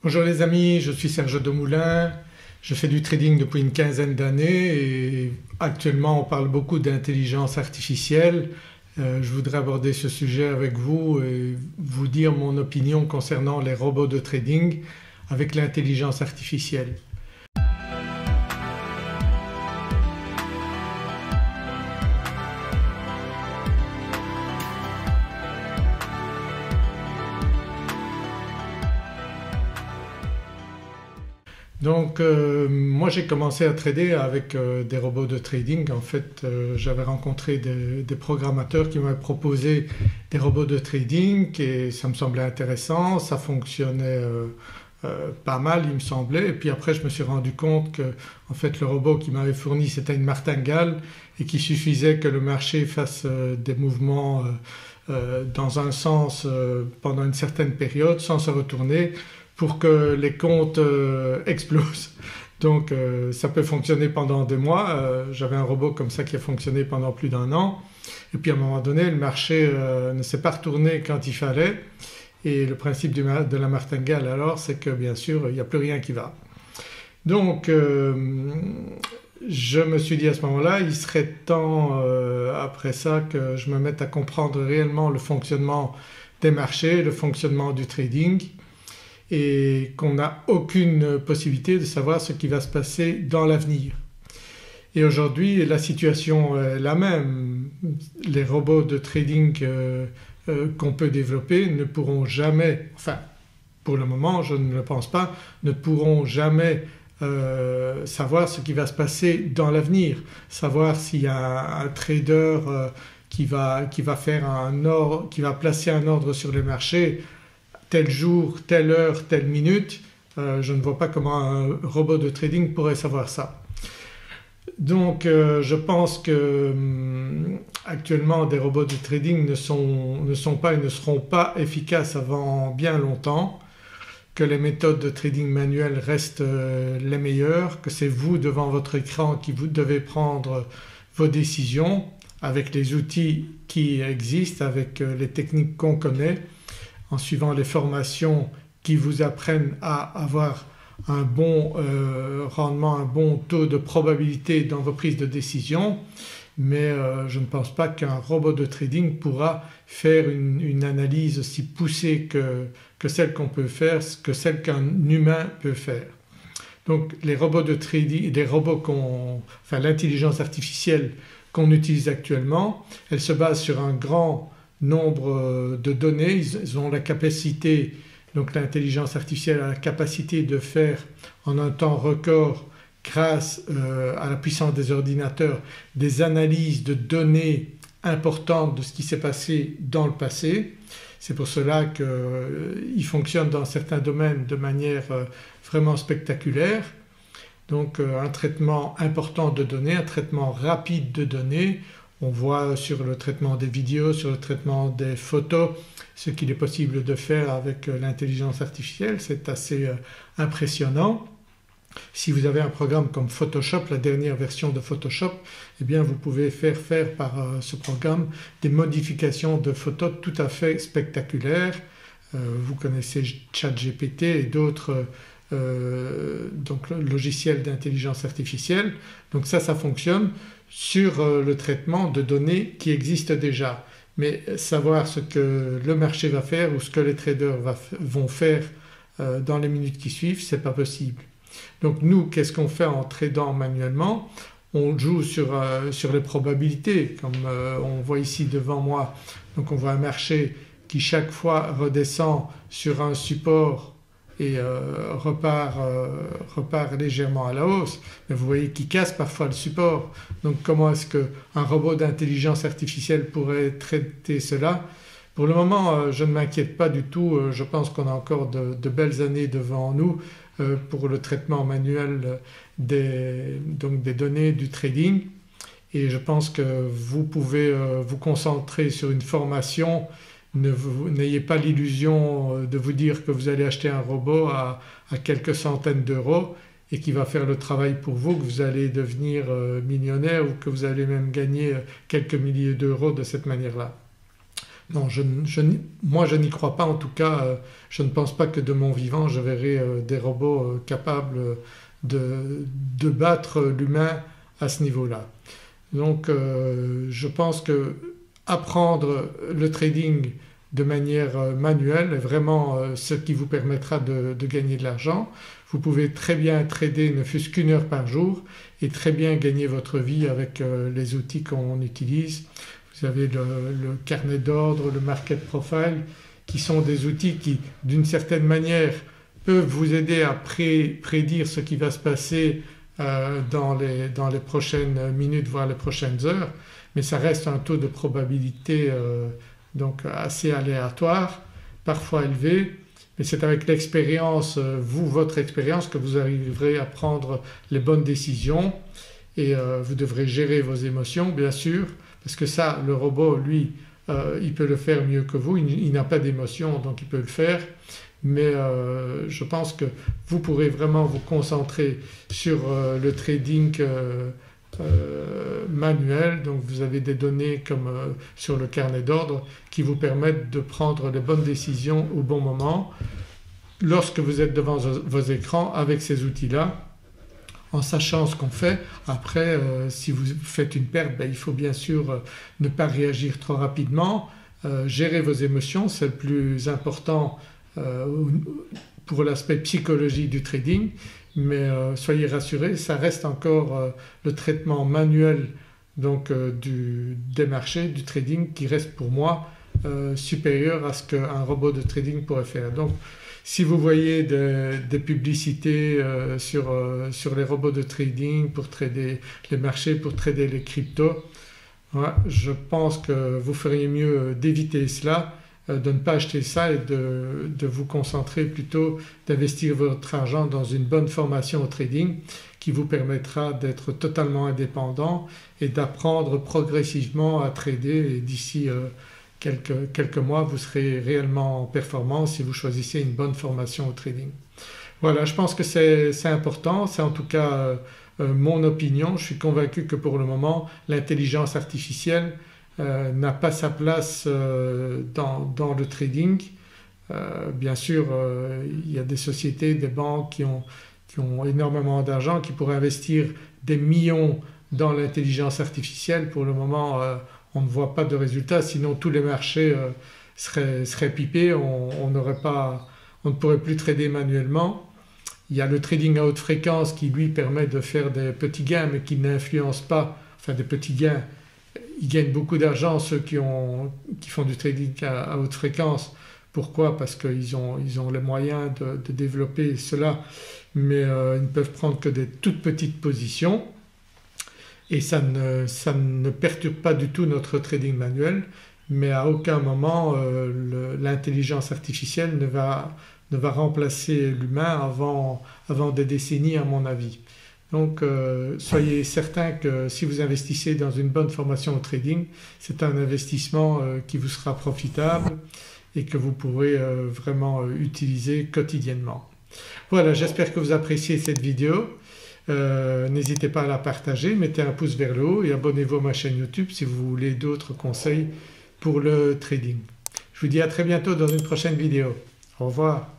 Bonjour les amis, je suis Serge Demoulin, je fais du trading depuis une quinzaine d'années et actuellement on parle beaucoup d'intelligence artificielle. Je voudrais aborder ce sujet avec vous et vous dire mon opinion concernant les robots de trading avec l'intelligence artificielle. Donc moi j'ai commencé à trader avec des robots de trading. En fait j'avais rencontré des programmateurs qui m'avaient proposé des robots de trading et ça me semblait intéressant, ça fonctionnait pas mal il me semblait, et puis après je me suis rendu compte que en fait le robot qui m'avait fourni c'était une martingale et qu'il suffisait que le marché fasse des mouvements dans un sens pendant une certaine période sans se retourner pour que les comptes explosent. Donc ça peut fonctionner pendant des mois. J'avais un robot comme ça qui a fonctionné pendant plus d'un an et puis à un moment donné le marché ne s'est pas retourné quand il fallait, et le principe de la martingale alors c'est que bien sûr il n'y a plus rien qui va. Donc je me suis dit à ce moment-là il serait temps après ça que je me mette à comprendre réellement le fonctionnement des marchés, le fonctionnement du trading, et qu'on n'a aucune possibilité de savoir ce qui va se passer dans l'avenir. Et aujourd'hui la situation est la même. Les robots de trading qu'on peut développer ne pourront jamais, enfin pour le moment je ne le pense pas, ne pourront jamais savoir ce qui va se passer dans l'avenir, savoir s'il y a un trader qui va placer un ordre sur les marchés tel jour, telle heure, telle minute. Je ne vois pas comment un robot de trading pourrait savoir ça. Donc je pense que actuellement des robots de trading ne sont pas et ne seront pas efficaces avant bien longtemps, que les méthodes de trading manuel restent les meilleures, que c'est vous devant votre écran qui vous devez prendre vos décisions avec les outils qui existent, avec les techniques qu'on connaît, en suivant les formations qui vous apprennent à avoir un bon rendement, un bon taux de probabilité dans vos prises de décision. Mais je ne pense pas qu'un robot de trading pourra faire une analyse aussi poussée que celle qu'on peut faire, que celle qu'un humain peut faire. Donc les robots de trading, l'intelligence artificielle qu'on utilise actuellement, elle se base sur un grand nombre de données. Ils ont la capacité, donc l'intelligence artificielle a la capacité de faire en un temps record, grâce à la puissance des ordinateurs, des analyses de données importantes de ce qui s'est passé dans le passé. C'est pour cela qu'ils fonctionnent dans certains domaines de manière vraiment spectaculaire. Donc un traitement important de données, un traitement rapide de données. On voit sur le traitement des vidéos, sur le traitement des photos, ce qu'il est possible de faire avec l'intelligence artificielle, c'est assez impressionnant. Si vous avez un programme comme Photoshop, la dernière version de Photoshop, eh bien vous pouvez faire par ce programme des modifications de photos tout à fait spectaculaires. Vous connaissez ChatGPT et d'autres logiciels d'intelligence artificielle. Donc ça fonctionne sur le traitement de données qui existent déjà. Mais savoir ce que le marché va faire ou ce que les traders vont faire dans les minutes qui suivent, c'est pas possible. Donc nous, qu'est-ce qu'on fait en tradant manuellement? On joue sur les probabilités, comme on voit ici devant moi. Donc on voit un marché qui chaque fois redescend sur un support et repart légèrement à la hausse, mais vous voyez qu'il casse parfois le support. Donc comment est-ce qu'un robot d'intelligence artificielle pourrait traiter cela? Pour le moment je ne m'inquiète pas du tout, je pense qu'on a encore de belles années devant nous pour le traitement manuel des données du trading, et je pense que vous pouvez vous concentrer sur une formation. N'ayez pas l'illusion de vous dire que vous allez acheter un robot à quelques centaines d'euros et qui va faire le travail pour vous, que vous allez devenir millionnaire ou que vous allez même gagner quelques milliers d'euros de cette manière-là. Non, moi je n'y crois pas en tout cas, je ne pense pas que de mon vivant je verrai des robots capables de battre l'humain à ce niveau-là. Donc je pense que apprendre le trading de manière manuelle est vraiment ce qui vous permettra de gagner de l'argent. Vous pouvez très bien trader ne fût-ce qu'une heure par jour et très bien gagner votre vie avec les outils qu'on utilise. Vous avez le carnet d'ordre, le market profile qui sont des outils qui d'une certaine manière peuvent vous aider à prédire ce qui va se passer dans les prochaines minutes voire les prochaines heures, mais ça reste un taux de probabilité donc assez aléatoire, parfois élevé, mais c'est avec l'expérience, votre expérience, que vous arriverez à prendre les bonnes décisions et vous devrez gérer vos émotions bien sûr, parce que ça le robot lui il peut le faire mieux que vous, il n'a pas d'émotion donc il peut le faire, mais je pense que vous pourrez vraiment vous concentrer sur le trading manuel. Donc vous avez des données comme sur le carnet d'ordre qui vous permettent de prendre les bonnes décisions au bon moment lorsque vous êtes devant vos écrans avec ces outils-là, en sachant ce qu'on fait. Après si vous faites une perte, il faut bien sûr ne pas réagir trop rapidement, gérer vos émotions, c'est le plus important pour l'aspect psychologique du trading, mais soyez rassurés, ça reste encore le traitement manuel donc des marchés, du trading qui reste pour moi supérieur à ce qu'un robot de trading pourrait faire. Donc si vous voyez des publicités sur les robots de trading pour trader les marchés, pour trader les cryptos, je pense que vous feriez mieux d'éviter cela, de ne pas acheter ça et de vous concentrer plutôt, d'investir votre argent dans une bonne formation au trading qui vous permettra d'être totalement indépendant et d'apprendre progressivement à trader, et d'ici quelques mois vous serez réellement performant si vous choisissez une bonne formation au trading. Voilà, je pense que c'est important, c'est en tout cas mon opinion. Je suis convaincu que pour le moment l'intelligence artificielle n'a pas sa place dans le trading. Bien sûr il y a des sociétés, des banques qui ont énormément d'argent, qui pourraient investir des millions dans l'intelligence artificielle. Pour le moment on ne voit pas de résultats, sinon tous les marchés seraient pipés, on ne pourrait plus trader manuellement. Il y a le trading à haute fréquence qui lui permet de faire des petits gains mais qui n'influence pas, enfin des petits gains, ils gagnent beaucoup d'argent ceux qui font du trading à haute fréquence. Pourquoi? Parce qu'ils ont les moyens de développer cela, mais ils ne peuvent prendre que des toutes petites positions et ça ne perturbe pas du tout notre trading manuel, mais à aucun moment l'intelligence artificielle ne va remplacer l'humain avant des décennies à mon avis. Donc soyez certains que si vous investissez dans une bonne formation au trading, c'est un investissement qui vous sera profitable et que vous pourrez vraiment utiliser quotidiennement. Voilà, j'espère que vous appréciez cette vidéo. N'hésitez pas à la partager, mettez un pouce vers le haut et abonnez-vous à ma chaîne YouTube si vous voulez d'autres conseils pour le trading. Je vous dis à très bientôt dans une prochaine vidéo. Au revoir.